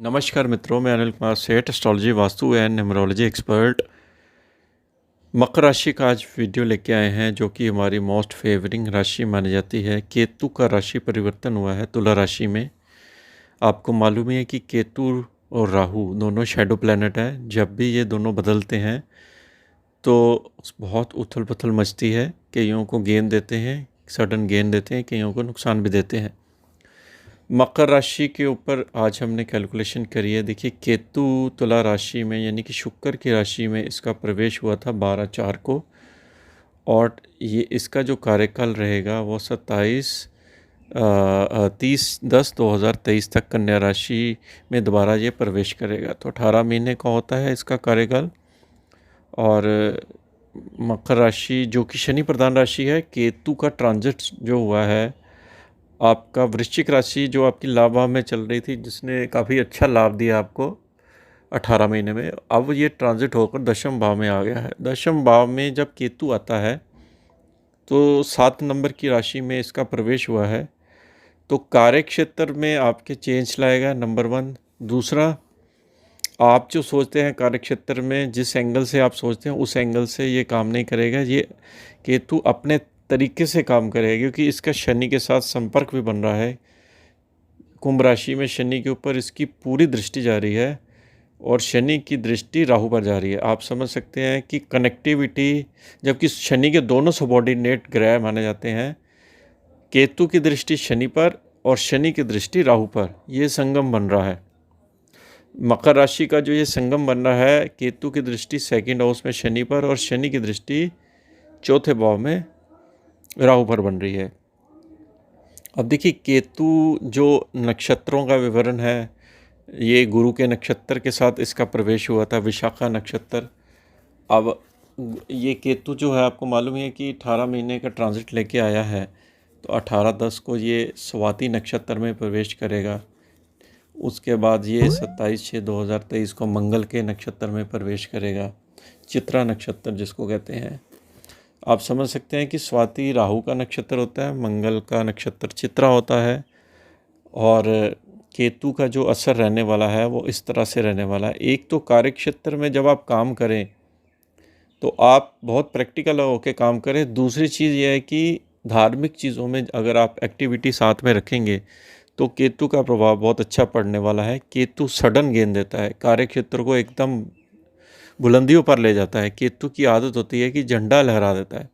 नमस्कार मित्रों, मैं Anil Kumar Seth, astrology, vastu and numerology expert. मकर राशि का आज वीडियो लेके आए हैं, जो कि हमारी मोस्ट फेवरिंग राशि मानी जाती है। केतु का राशि परिवर्तन हुआ है तुला राशि में। आपको मालूम ही है कि केतु और राहु दोनों शैडो प्लैनेट है। जब भी ये दोनों बदलते हैं तो बहुत उथल पुथल मचती है। कईयों को गेंद देते हैं, सडन गेंद देते हैं, कईयों को नुकसान भी देते हैं। मकर राशि के ऊपर आज हमने कैलकुलेशन करी है। देखिए, केतु तुला राशि में यानी कि शुक्र की राशि में इसका प्रवेश हुआ था 12/4 को, और ये इसका जो कार्यकाल रहेगा वो 30/10/2023 तक कन्या राशि में दोबारा ये प्रवेश करेगा। तो 18 महीने का होता है इसका कार्यकाल। और मकर राशि जो कि शनि प्रधान राशि है, केतु का ट्रांजिट जो हुआ है आपका वृश्चिक राशि जो आपकी लाभ भाव में चल रही थी, जिसने काफ़ी अच्छा लाभ दिया आपको 18 महीने में, अब ये ट्रांजिट होकर दशम भाव में आ गया है। दशम भाव में जब केतु आता है तो 7 नंबर की राशि में इसका प्रवेश हुआ है, तो कार्य क्षेत्र में आपके चेंज लाएगा, नंबर 1। दूसरा, आप जो सोचते हैं कार्य क्षेत्र में, जिस एंगल से आप सोचते हैं उस एंगल से ये काम नहीं करेगा। ये केतु अपने तरीके से काम करेगा, क्योंकि इसका शनि के साथ संपर्क भी बन रहा है। कुंभ राशि में शनि के ऊपर इसकी पूरी दृष्टि जा रही है, और शनि की दृष्टि राहु पर जा रही है। आप समझ सकते हैं कि कनेक्टिविटी, जबकि शनि के दोनों सबॉर्डिनेट ग्रह माने जाते हैं, केतु की दृष्टि शनि पर और शनि की दृष्टि राहु पर, ये संगम बन रहा है। मकर राशि का जो ये संगम बन रहा है, केतु की दृष्टि सेकंड हाउस में शनि पर और शनि की दृष्टि चौथे भाव में राहु पर बन रही है। अब देखिए, केतु जो नक्षत्रों का विवरण है, ये गुरु के नक्षत्र के साथ इसका प्रवेश हुआ था, विशाखा नक्षत्र। अब ये केतु जो है, आपको मालूम है कि 18 महीने का ट्रांजिट लेके आया है, तो 18/10 को ये स्वाति नक्षत्र में प्रवेश करेगा। उसके बाद ये 27/6/2023 को मंगल के नक्षत्र में प्रवेश करेगा, चित्रा नक्षत्र जिसको कहते हैं। आप समझ सकते हैं कि स्वाति राहु का नक्षत्र होता है, मंगल का नक्षत्र चित्रा होता है, और केतु का जो असर रहने वाला है वो इस तरह से रहने वाला है। एक तो कार्य क्षेत्र में जब आप काम करें तो आप बहुत प्रैक्टिकल होकर काम करें। दूसरी चीज़ ये है कि धार्मिक चीज़ों में अगर आप एक्टिविटी साथ में रखेंगे तो केतु का प्रभाव बहुत अच्छा पड़ने वाला है। केतु सडन गेंद देता है, कार्य क्षेत्र को एकदम बुलंदियों पर ले जाता है। केतु की आदत होती है कि झंडा लहरा देता है,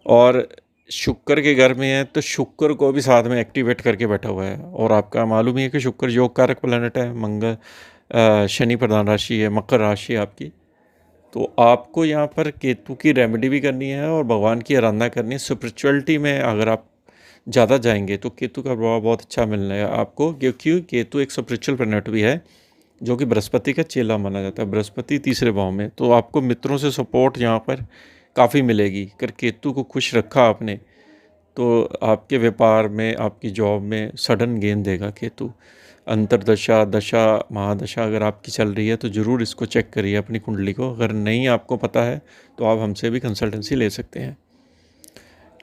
और शुक्र के घर में है तो शुक्र को भी साथ में एक्टिवेट करके बैठा हुआ है। और आपका मालूम ही है कि शुक्र योग कारक प्लैनेट है, मंगल शनि प्रधान राशि है, मकर राशि आपकी। तो आपको यहाँ पर केतु की रेमेडी भी करनी है और भगवान की आराधना करनी है। स्पिरिचुअलिटी में अगर आप ज़्यादा जाएंगे तो केतु का प्रभाव बहुत अच्छा मिलना है आपको, क्योंकि केतु एक स्पिरिचुअल प्लैनेट भी है, जो कि बृहस्पति का चेला माना जाता है। बृहस्पति तीसरे भाव में, तो आपको मित्रों से सपोर्ट यहाँ पर काफ़ी मिलेगी। अगर केतु को खुश रखा आपने तो आपके व्यापार में, आपकी जॉब में सडन गेंद देगा केतु। अंतरदशा, दशा, महादशा अगर आपकी चल रही है तो ज़रूर इसको चेक करिए अपनी कुंडली को। अगर नहीं आपको पता है तो आप हमसे भी कंसल्टेंसी ले सकते हैं।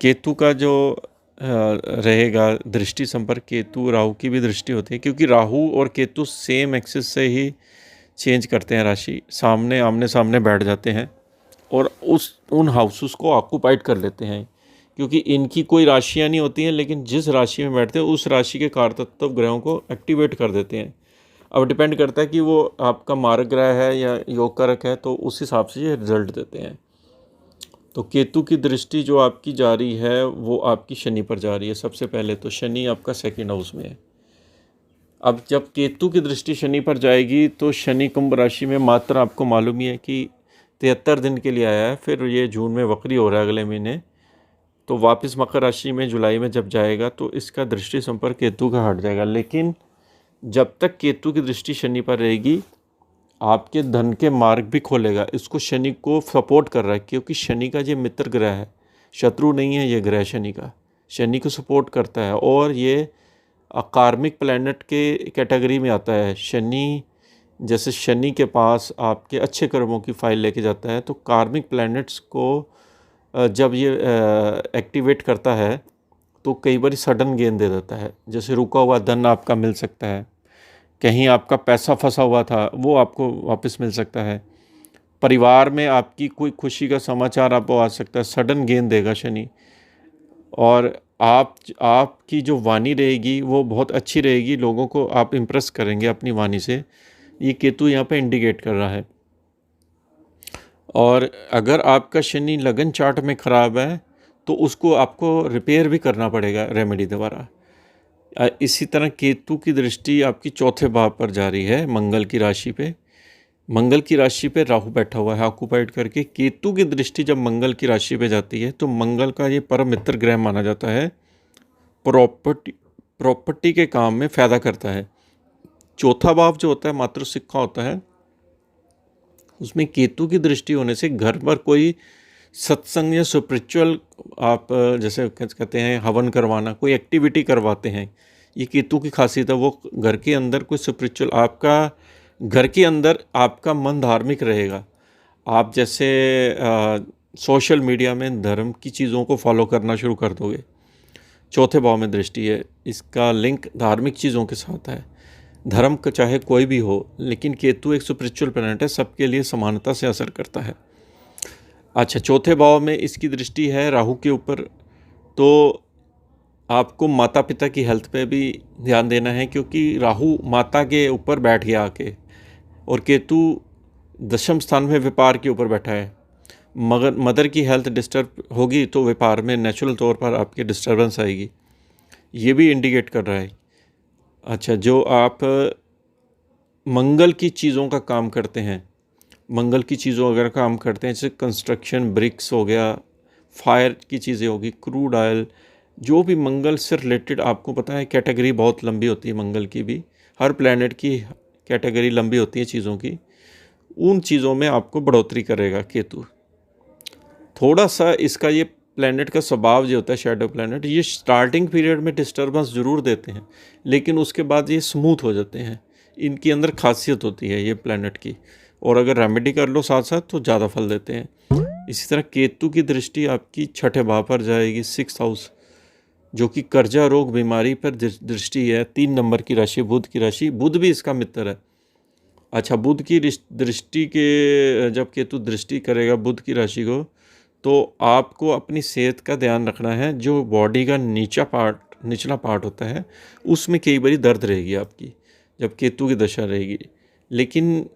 केतु का जो रहेगा दृष्टि संपर्क, केतु राहु की भी दृष्टि होती है, क्योंकि राहु और केतु सेम एक्सिस से ही चेंज करते हैं राशि, सामने आमने सामने बैठ जाते हैं और उन हाउसेस को ऑक्यूपाइड कर लेते हैं। क्योंकि इनकी कोई राशियाँ नहीं होती हैं, लेकिन जिस राशि में बैठते हैं उस राशि के कारतत्व ग्रहों को एक्टिवेट कर देते हैं। अब डिपेंड करता है कि वो आपका मारक ग्रह है या योग कारक है, तो उस हिसाब से ये रिजल्ट देते हैं। तो केतु की दृष्टि जो आपकी जा रही है वो आपकी शनि पर जा रही है। सबसे पहले तो शनि आपका सेकंड हाउस में है। अब जब केतु की दृष्टि शनि पर जाएगी तो शनि कुंभ राशि में मात्र, आपको मालूम ही है कि 73 दिन के लिए आया है, फिर ये जून में वक्री हो रहा है अगले महीने, तो वापस मकर राशि में जुलाई में जब जाएगा तो इसका दृष्टि संपर्क केतु का हट जाएगा। लेकिन जब तक केतु की दृष्टि शनि पर रहेगी, आपके धन के मार्ग भी खोलेगा। इसको शनि को सपोर्ट कर रहा है, क्योंकि शनि का ये मित्र ग्रह है, शत्रु नहीं है ये ग्रह शनि का। शनि को सपोर्ट करता है और ये कार्मिक प्लैनेट के कैटेगरी में आता है। शनि, जैसे शनि के पास आपके अच्छे कर्मों की फाइल लेके जाता है, तो कार्मिक प्लैनेट्स को जब ये एक्टिवेट करता है तो कई बार सडन गेन दे देता है। जैसे रुका हुआ धन आपका मिल सकता है, कहीं आपका पैसा फंसा हुआ था वो आपको वापस मिल सकता है। परिवार में आपकी कोई खुशी का समाचार आपको आ सकता है, सडन गेन देगा शनि। और आपकी जो वाणी रहेगी वो बहुत अच्छी रहेगी, लोगों को आप इम्प्रेस करेंगे अपनी वाणी से, ये केतु यहाँ पे इंडिकेट कर रहा है। और अगर आपका शनि लगन चार्ट में ख़राब है तो उसको आपको रिपेयर भी करना पड़ेगा रेमेडी द्वारा। इसी तरह केतु की दृष्टि आपकी चौथे भाव पर जा रही है, मंगल की राशि पे। मंगल की राशि पे राहु बैठा हुआ है ऑक्यूपाइड करके। केतु की दृष्टि जब मंगल की राशि पे जाती है तो मंगल का ये परम मित्र ग्रह माना जाता है, प्रॉपर्टी के काम में फ़ायदा करता है। चौथा भाव जो होता है मातृ शिक्षा होता है, उसमें केतु की दृष्टि होने से घर पर कोई सत्संग या स्पिरिचुअल आप जैसे कहते हैं हवन करवाना, कोई एक्टिविटी करवाते हैं, ये केतु की खासियत है। वो घर के अंदर कोई स्पिरिचुअल, आपका घर के अंदर आपका मन धार्मिक रहेगा। आप जैसे सोशल मीडिया में धर्म की चीज़ों को फॉलो करना शुरू कर दोगे। चौथे भाव में दृष्टि है, इसका लिंक धार्मिक चीज़ों के साथ है। धर्म का चाहे कोई भी हो, लेकिन केतु एक स्पिरिचुअल प्लैनेट है, सबके लिए समानता से असर करता है। अच्छा, चौथे भाव में इसकी दृष्टि है राहु के ऊपर, तो आपको माता पिता की हेल्थ पे भी ध्यान देना है, क्योंकि राहु माता के ऊपर बैठ गया आके, और केतु दशम स्थान में व्यापार के ऊपर बैठा है। मगर मदर की हेल्थ डिस्टर्ब होगी तो व्यापार में नेचुरल तौर पर आपके डिस्टर्बेंस आएगी, ये भी इंडिकेट कर रहा है। अच्छा, जो आप मंगल की चीज़ों का काम करते हैं, मंगल की चीज़ों अगर काम करते हैं, जैसे कंस्ट्रक्शन, ब्रिक्स हो गया, फायर की चीज़ें होगी, क्रूड ऑयल, जो भी मंगल से रिलेटेड, आपको पता है कैटेगरी बहुत लंबी होती है मंगल की भी, हर प्लैनेट की कैटेगरी लंबी होती है चीज़ों की, उन चीज़ों में आपको बढ़ोतरी करेगा केतु। थोड़ा सा इसका ये प्लैनेट का स्वभाव जो होता है, शैडो प्लैनेट, ये स्टार्टिंग पीरियड में डिस्टर्बेंस ज़रूर देते हैं, लेकिन उसके बाद ये स्मूथ हो जाते हैं। इनकी अंदर खासियत होती है ये प्लैनेट की, और अगर रेमेडी कर लो साथ साथ तो ज़्यादा फल देते हैं। इसी तरह केतु की दृष्टि आपकी छठे भाव पर जाएगी, 6th हाउस, जो कि कर्जा रोग बीमारी पर दृष्टि है। 3 नंबर की राशि, बुध की राशि, बुध भी इसका मित्र है। अच्छा, बुध की दृष्टि के जब केतु दृष्टि करेगा बुध की राशि को, तो आपको अपनी सेहत का ध्यान रखना है। जो बॉडी का निचला पार्ट होता है, उसमें कई बारी दर्द रहेगी आपकी जब केतु की दशा रहेगी, लेकिन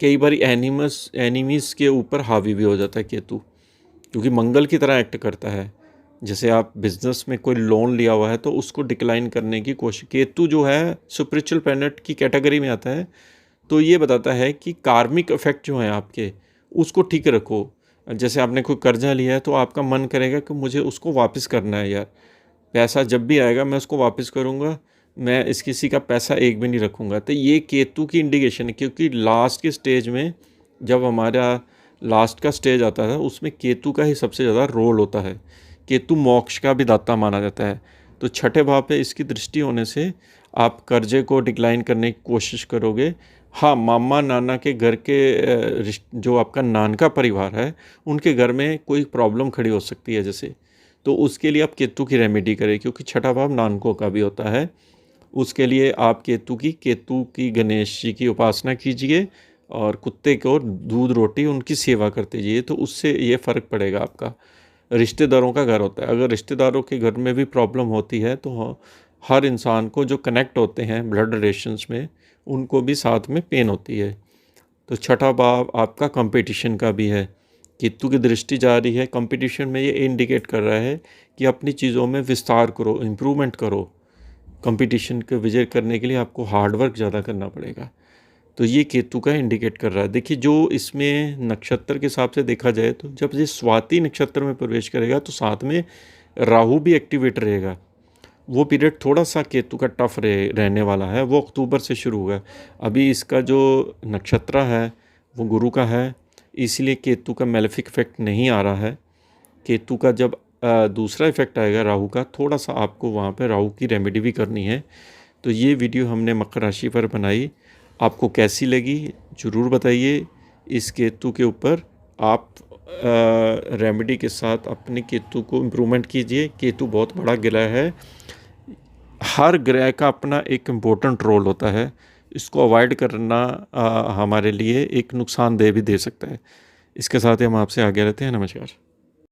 कई बारी एनिमीज़ के ऊपर हावी भी हो जाता है केतु, क्योंकि मंगल की तरह एक्ट करता है। जैसे आप बिजनेस में कोई लोन लिया हुआ है तो उसको डिक्लाइन करने की कोशिश, केतु जो है स्पिरिचुअल प्लैनेट की कैटेगरी में आता है, तो ये बताता है कि कार्मिक इफेक्ट जो हैं आपके, उसको ठीक रखो। जैसे आपने कोई कर्जा लिया है तो आपका मन करेगा कि मुझे उसको वापस करना है यार, पैसा जब भी आएगा मैं उसको वापस करूँगा, मैं इस किसी का पैसा एक भी नहीं रखूँगा। तो ये केतु की इंडिकेशन है, क्योंकि लास्ट के स्टेज में जब हमारा लास्ट का स्टेज आता है उसमें केतु का ही सबसे ज़्यादा रोल होता है। केतु मोक्ष का भी दाता माना जाता है। तो छठे भाव पे इसकी दृष्टि होने से आप कर्जे को डिक्लाइन करने की कोशिश करोगे। हाँ, मामा नाना के घर के जो आपका नानका परिवार है, उनके घर में कोई प्रॉब्लम खड़ी हो सकती है जैसे, तो उसके लिए आप केतु की रेमेडी करें, क्योंकि छठा भाव नानकों का भी होता है। उसके लिए आप केतु की गणेश जी की उपासना कीजिए, और कुत्ते को दूध रोटी उनकी सेवा करते जाइए, तो उससे ये फ़र्क पड़ेगा आपका। रिश्तेदारों का घर होता है, अगर रिश्तेदारों के घर में भी प्रॉब्लम होती है तो हर इंसान को जो कनेक्ट होते हैं ब्लड रिलेशंस में, उनको भी साथ में पेन होती है। तो छठा भाव आपका कंपटीशन का भी है, केतु की दृष्टि जा रही है कंपटीशन में, ये इंडिकेट कर रहा है कि अपनी चीज़ों में विस्तार करो, इम्प्रूवमेंट करो। कंपटीशन को विजय करने के लिए आपको हार्ड वर्क ज़्यादा करना पड़ेगा, तो ये केतु का इंडिकेट कर रहा है। देखिए, जो इसमें नक्षत्र के हिसाब से देखा जाए तो जब ये स्वाति नक्षत्र में प्रवेश करेगा तो साथ में राहु भी एक्टिवेट रहेगा। वो पीरियड थोड़ा सा केतु का टफ रहने वाला है, वो अक्टूबर से शुरू होगा। अभी इसका जो नक्षत्र है वो गुरु का है, इसलिए केतु का मेलेफिक इफेक्ट नहीं आ रहा है। केतु का जब दूसरा इफेक्ट आएगा राहु का, थोड़ा सा आपको वहाँ पे राहु की रेमेडी भी करनी है। तो ये वीडियो हमने मकर राशि पर बनाई, आपको कैसी लगी ज़रूर बताइए। इस केतु के ऊपर आप रेमेडी के साथ अपने केतु को इम्प्रूवमेंट कीजिए। केतु बहुत बड़ा ग्रह है, हर ग्रह का अपना एक इम्पोर्टेंट रोल होता है। इसको अवॉइड करना हमारे लिए एक नुकसानदेह भी दे सकता है। इसके साथ ही हम आपसे आगे रहते हैं। नमस्कार।